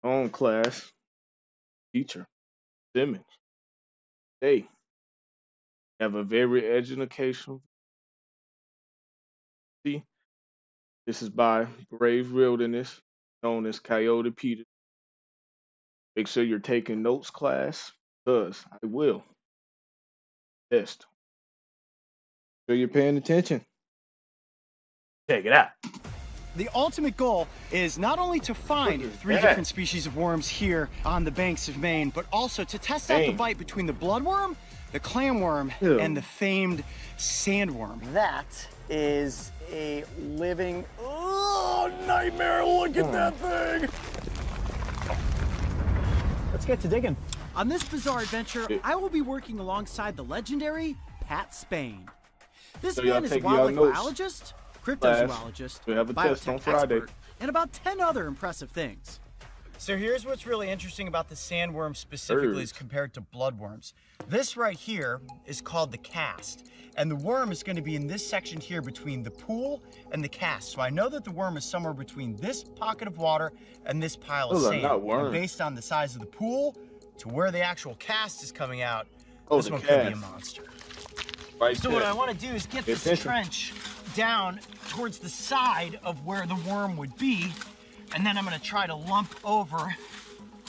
Own class teacher, Simmons. They have a very educational. See, this is by Brave Wilderness, known as Coyote Peterson. Make sure you're taking notes, class, because I will test. So you're paying attention. Check it out. The ultimate goal is not only to find three different species of worms here on the banks of Maine, but also to test out the bite between the bloodworm, the clamworm, and the famed sandworm. That is a living nightmare. Look at that thing. Let's get to digging. On this bizarre adventure, I will be working alongside the legendary Pat Spain. This man is a wildlife biologist, cryptozoologist, biotech expert, and about 10 other impressive things. So here's what's really interesting about the sandworm specifically as compared to bloodworms. This right here is called the cast, and the worm is going to be in this section here between the pool and the cast. So I know that the worm is somewhere between this pocket of water and this pile of sand. And based on the size of the pool to where the actual cast is coming out, this one could be a monster. So what I want to do is get this trench down towards the side of where the worm would be, and then I'm going to try to lump over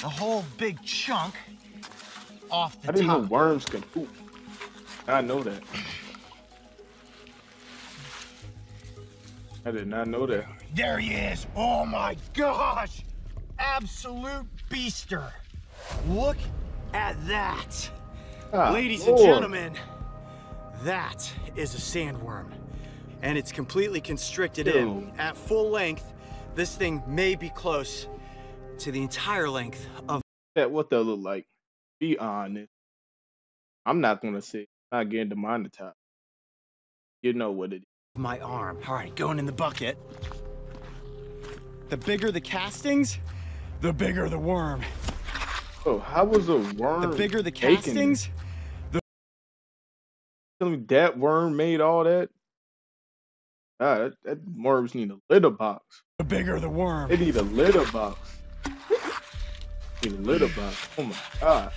the whole big chunk off the top. I didn't know worms can poop. I know that. I did not know that. There he is. Oh my gosh. Absolute beaster. Look at that. Ladies and gentlemen, that is a sandworm. And it's completely constricted in. At full length, this thing may be close to the entire length of that. What they look like? Be honest. I'm not gonna say not getting demonetized. You know what it is. My arm. All right, going in the bucket. The bigger the castings, the bigger the worm. Oh, how was a worm? The bigger the castings, tell me that worm made all that? That worms need a litter box. The bigger the worm. They need a litter box. Need a litter box. Oh my god.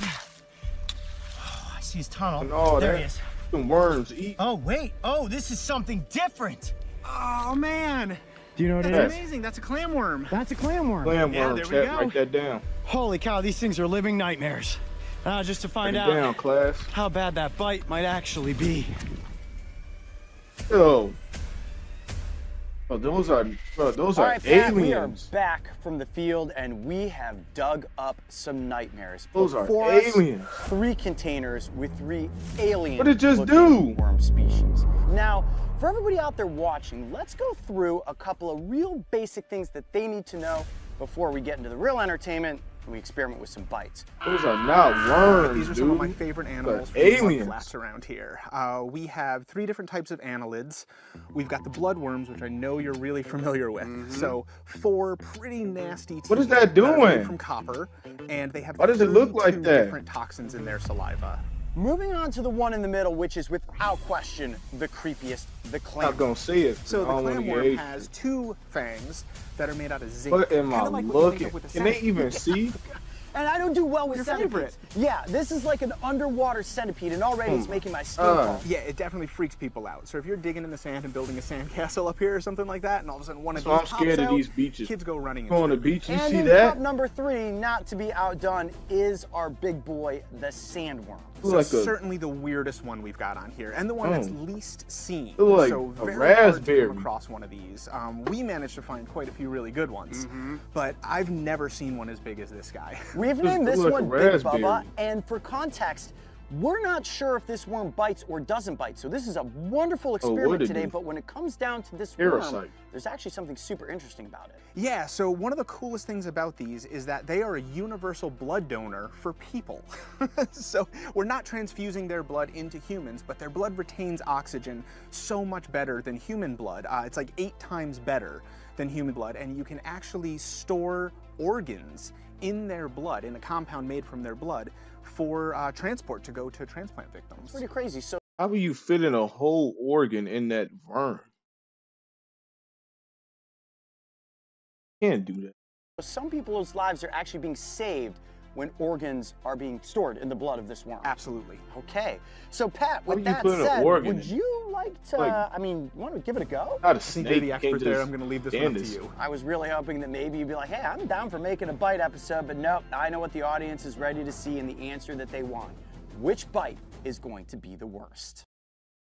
Oh, I see his tunnel. There he is. Some worms eat. Oh wait. Oh, this is something different. Oh man. Do you know what it is? That's amazing. That's a clamworm. That's a clamworm. Clamworm. Yeah, there we go. Write that down. Holy cow, these things are living nightmares. Just to find out down, class. how bad that bite might actually be. Oh, those are Pat, aliens. we are back from the field and we have dug up some nightmares. Those are Before aliens. us, 3 containers with 3 alien What did it just do? worm species. Now, for everybody out there watching, let's go through a couple of real basic things that they need to know before we get into the real entertainment and we experiment with some bites. Those are not worms. These are some of my favorite animals from the flats around here. We have 3 different types of annelids. We've got the bloodworms, which I know you're really familiar with. So 4 pretty nasty teeth. What is that doing? From copper, and they have Why does it look like that? different toxins in their saliva. Moving on to the one in the middle, which is without question the creepiest, the clam. I'm not gonna say it. So the clamworm has 2 fangs that are made out of zinc. What am I looking? Can they even see? And I don't do well with centipedes. Yeah, this is like an underwater centipede, and already it's making my skin crawl. Yeah, it definitely freaks people out. So if you're digging in the sand and building a sandcastle up here or something like that, and all of a sudden one of these I'm scared of out, these beaches. Kids go running. Go on the beach, you and see in that? cup number 3, not to be outdone, is our big boy, the sandworm. So certainly the weirdest one we've got on here, and the one that's least seen. Like so a very raspberry. hard to come across one of these. We managed to find quite a few really good ones, but I've never seen one as big as this guy. We've named this one Big Bubba, and for context, we're not sure if this worm bites or doesn't bite, so this is a wonderful experiment today, but when it comes down to this worm, there's actually something super interesting about it. Yeah, so one of the coolest things about these is that they are a universal blood donor for people. So we're not transfusing their blood into humans, but their blood retains oxygen so much better than human blood. It's like 8 times better than human blood, and you can actually store organs in their blood, in a compound made from their blood, for transport to go to transplant victims. Pretty crazy. So how will you fit in a whole organ in that worm? Can't do that. Some people's lives are actually being saved when organs are being stored in the blood of this worm. Absolutely. Okay. So Pat, with that putting an said, organ would in? you like to, I mean, want to give it a go? Not a I think snake. you're the expert Can't there. just I'm going to leave this one up to you. I was really hoping that maybe you'd be like, hey, I'm down for making a bite episode, but nope, I know what the audience is ready to see and the answer that they want. Which bite is going to be the worst?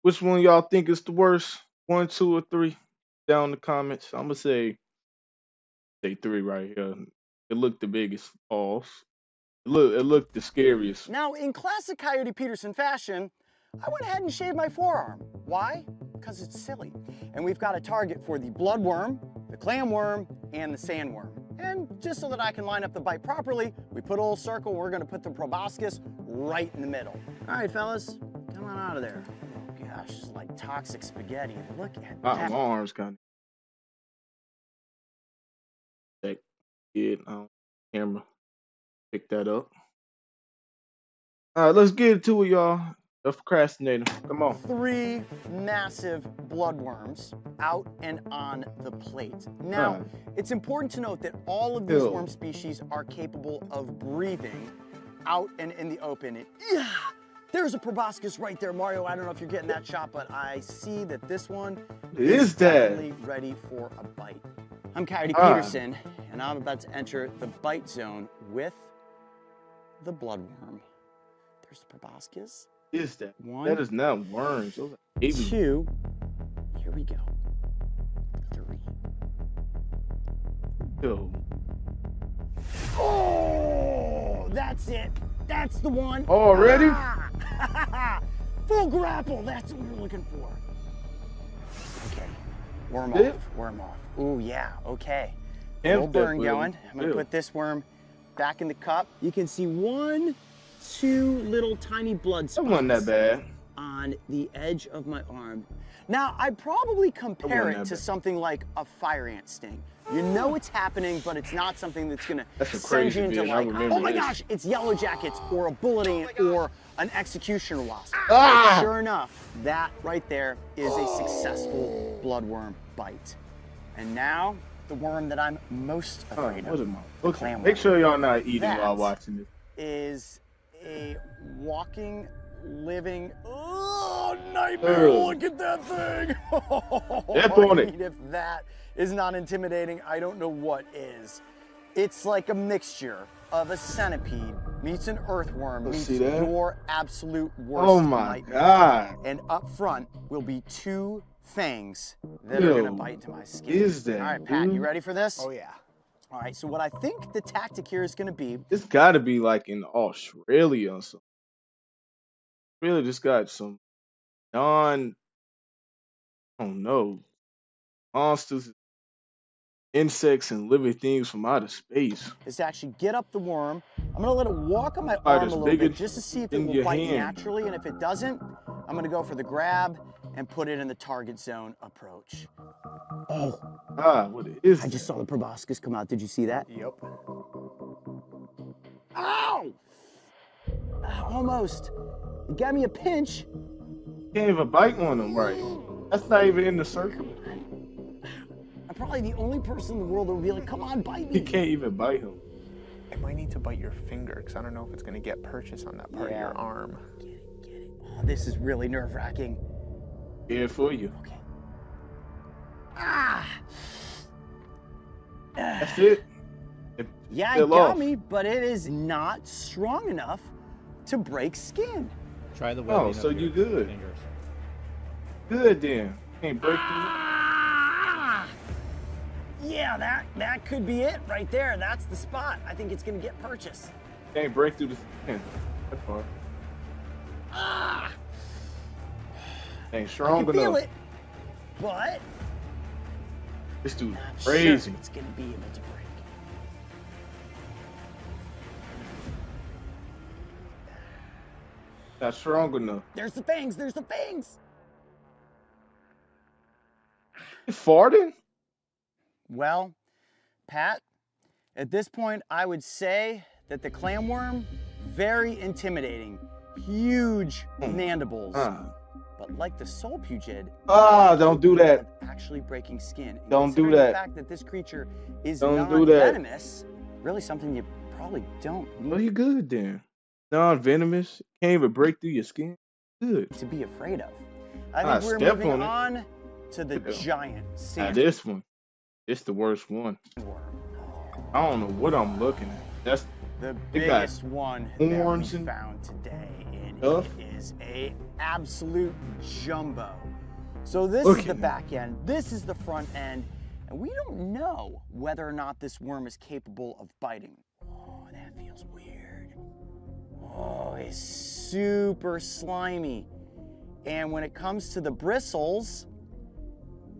Which one y'all think is the worst? 1, 2, or 3? Down in the comments. I'm gonna say 3 right here. It looked the biggest. Pause. It looked the scariest. Now, in classic Coyote Peterson fashion, I went ahead and shaved my forearm. Why? Because it's silly. And we've got a target for the bloodworm, the clamworm, and the sandworm. And just so that I can line up the bite properly, we put a little circle. We're gonna put the proboscis right in the middle. All right, fellas, come on out of there. Oh gosh, it's like toxic spaghetti. Look at that. My arm's kind of kid on camera. Pick that up. All right, let's get into it, y'all. The procrastinator. Come on. 3 massive bloodworms out and on the plate. Now, it's important to note that all of these worm species are capable of breathing out and in the open. And, there's a proboscis right there, Mario. I don't know if you're getting that shot, but I see that this one is definitely ready for a bite. I'm Coyote Peterson, and I'm about to enter the bite zone with the bloodworm. There's the proboscis. Is that? 1. That is not worms. Those are baby. 2. Here we go. 3. Yo. Oh, that's it. That's the one. Already? Full grapple. That's what we're looking for. Okay. Worm Dip? off. Worm off. Ooh, yeah. Okay. Hamster Little burn food. going. I'm going to put this worm back in the cup. You can see 1, 2 little tiny blood spots. That wasn't that bad. On the edge of my arm. Now, I'd probably compare it to something like a fire ant sting. You know it's happening, but it's not something that's gonna send you into like, oh my gosh, it's yellow jackets or a bullet ant or an executioner wasp. But sure enough, that right there is a successful bloodworm bite. And now, the worm that I'm most afraid of. Okay. Make sure y'all not eating while watching this. Is a walking, living, nightmare. Look at that thing. Step on it. If that is not intimidating, I don't know what is. It's like a mixture of a centipede meets an earthworm meets your absolute worst nightmare. God. And up front will be 2 fangs that are gonna bite into my skin. Is that? All right, Pat, you ready for this? Oh yeah. All right, so what I think the tactic here is gonna be. It's gotta be like in Australia or something. Really just got some I don't know, monsters, insects, and living things from outer space. Is to actually get up the worm. I'm gonna let it walk on my arm a little bit just to see if it will bite naturally, and if it doesn't, I'm gonna go for the grab and put it in the target zone approach. Oh. What is I just saw the proboscis come out. Did you see that? Yep. Ow! Almost. It got me a pinch. Can't even bite on them right. That's not even in the circle. I'm probably the only person in the world that would be like, come on, bite me. You can't even bite him. I might need to bite your finger because I don't know if it's going to get purchase on that part of your arm. Get it. Oh, this is really nerve-wracking. Here for you. Okay. That's it. Yeah, it got me, but it is not strong enough to break skin. Try the webbing. Oh, so you good. Fingers. Good then. Can't break through. Yeah, that could be it right there. That's the spot. I think it's gonna get purchased. Can't break through the skin. That part. Ain't strong enough. I can feel it, but this dude's not crazy. Sure it's gonna be able to break. Not strong enough. There's the fangs. There's the fangs. You farting? Well, Pat, at this point, I would say that the clamworm, very intimidating, huge mandibles. But like the soul pugid, don't do that. actually breaking skin. And Don't do considering that. The fact that this creature is Don't do that. non-venomous, really something you probably don't need Well, you good then. Non-venomous, can't even break through your skin. Good. to be afraid of. I think we're moving on to the giant Now sandworm. this one, it's the worst one. I don't know what I'm looking at. That's the biggest one that we found today, and it is a absolute jumbo. So this is the back end, this is the front end, and we don't know whether or not this worm is capable of biting. Oh, that feels weird. Oh, it's super slimy. And when it comes to the bristles,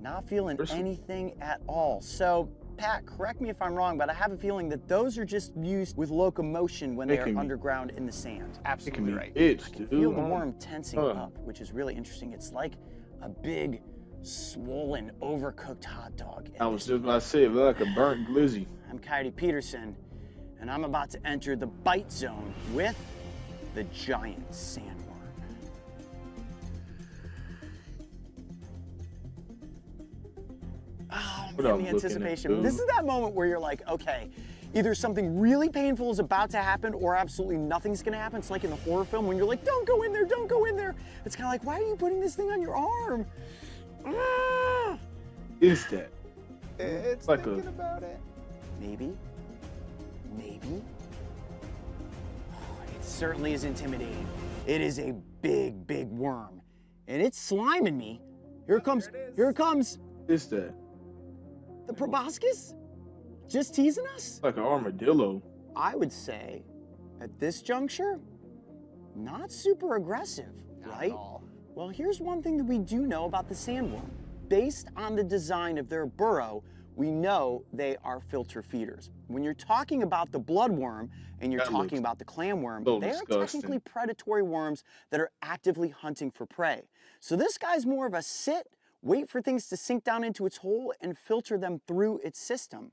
not feeling anything at all. So, Pat, correct me if I'm wrong, but I have a feeling that those are just used with locomotion when they are underground in the sand. Absolutely right. I can feel the worm tensing up, which is really interesting. It's like a big, swollen, overcooked hot dog. I was just about to say, it looked like a burnt glizzy. I'm Coyote Peterson, and I'm about to enter the bite zone with the giant sandworm. Oh, man, the anticipation. This is that moment where you're like, okay, either something really painful is about to happen or absolutely nothing's gonna happen. It's like in a horror film when you're like, don't go in there, don't go in there. It's kind of like, why are you putting this thing on your arm? Is that? It's like thinking about it. Maybe. Maybe. Oh, it certainly is intimidating. It is a big, big worm. And it's sliming me. Here it comes. Here it comes. Is that? The proboscis? Just teasing us? Like an armadillo. I would say, at this juncture, not super aggressive, right? Well, here's one thing that we do know about the sandworm. Based on the design of their burrow, we know they are filter feeders. When you're talking about the bloodworm and you're talking about the clamworm, they are technically predatory worms that are actively hunting for prey. So this guy's more of a sit, wait for things to sink down into its hole and filter them through its system.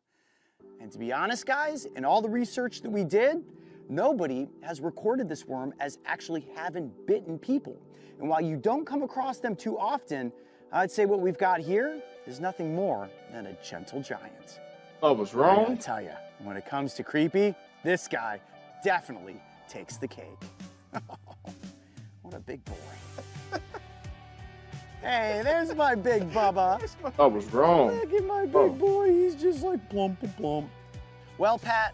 And to be honest, guys, in all the research that we did, nobody has recorded this worm as actually having bitten people. And while you don't come across them too often, I'd say what we've got here is nothing more than a gentle giant. I was wrong. I gotta tell you, when it comes to creepy, this guy definitely takes the cake. What a big boy. Hey, there's my big bubba. I was wrong. Look at my big boy. He's just like plump and plump. Well, Pat,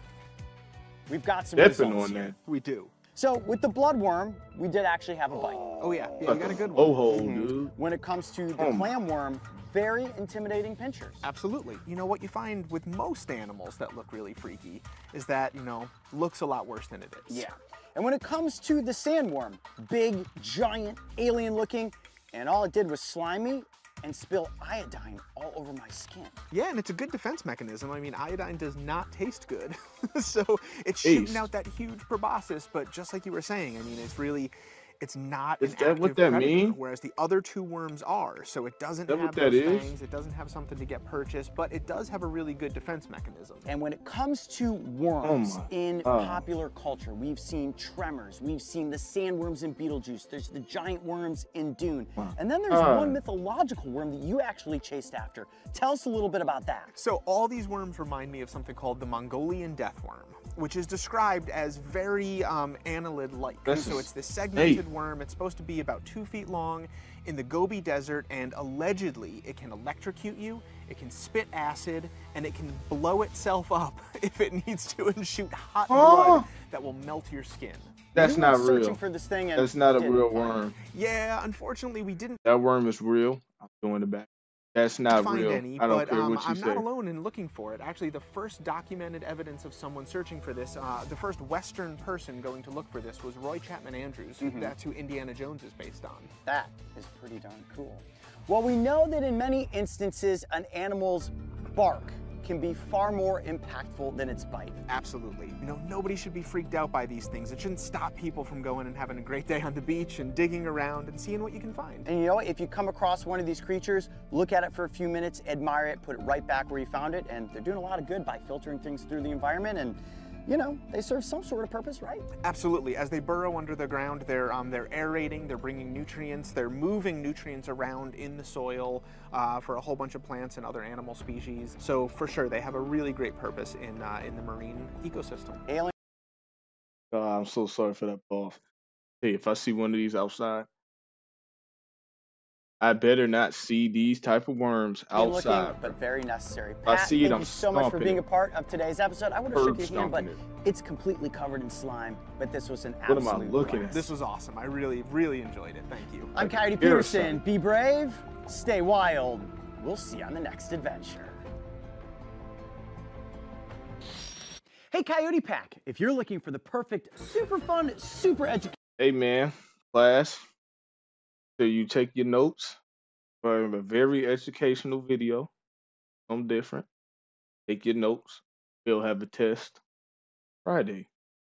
we've got some results on here. that. We do. So with the bloodworm, we did actually have a bite. Oh yeah, you got a good one. Oh, dude. When it comes to the clamworm, very intimidating pinchers. Absolutely. You know, what you find with most animals that look really freaky is that, you know, looks a lot worse than it is. Yeah. And when it comes to the sandworm, big, giant, alien looking, and all it did was slime me and spill iodine all over my skin. Yeah, and it's a good defense mechanism. I mean, iodine does not taste good. So it's shooting out that huge proboscis, but just like you were saying, I mean, it's really, it's not an active what that predator, mean? whereas the other two worms are. So it doesn't have those fangs, it doesn't have something to get purchased, but it does have a really good defense mechanism. And when it comes to worms in popular culture, we've seen tremors, we've seen the sandworms in Beetlejuice, there's the giant worms in Dune, and then there's one mythological worm that you actually chased after. Tell us a little bit about that. So all these worms remind me of something called the Mongolian deathworm, which is described as very annelid-like. So it's this segmented worm. It's supposed to be about 2 feet long in the Gobi Desert, and allegedly it can electrocute you, it can spit acid, and it can blow itself up if it needs to and shoot hot blood that will melt your skin. That's not real. Searching for this thing and that's not a real worm. Yeah, unfortunately we didn't. That worm is real. I'm doing the back. That's not find real. any, I don't but care what you I'm say. not alone in looking for it. Actually, the first documented evidence of someone searching for this, the first Western person going to look for this was Roy Chapman Andrews. That's who Indiana Jones is based on. That is pretty darn cool. Well, we know that in many instances, an animal's bark can be far more impactful than its bite. Absolutely. You know, nobody should be freaked out by these things. It shouldn't stop people from going and having a great day on the beach and digging around and seeing what you can find. And you know what? If you come across one of these creatures, look at it for a few minutes, admire it, put it right back where you found it, and they're doing a lot of good by filtering things through the environment and you know, they serve some sort of purpose, right? Absolutely. As they burrow under the ground, they're aerating, they're bringing nutrients, they're moving nutrients around in the soil for a whole bunch of plants and other animal species. So for sure, they have a really great purpose in the marine ecosystem. Alien. I'm so sorry for that, boss. Hey, if I see one of these outside, I better not see these type of worms outside. Looking, but very necessary. Pat, I see it, thank you so much for being a part of today's episode. I would have shook your hand, but it's completely covered in slime. But this was an absolute What am I looking at? This was awesome. I really, really enjoyed it. Thank you. I'm Coyote Peterson. Be brave, stay wild. We'll see you on the next adventure. Hey, Coyote Pack, if you're looking for the perfect, super fun, super educational... Hey, man, class, so you take your notes for a very educational video. Something different. Take your notes. We'll have a test Friday.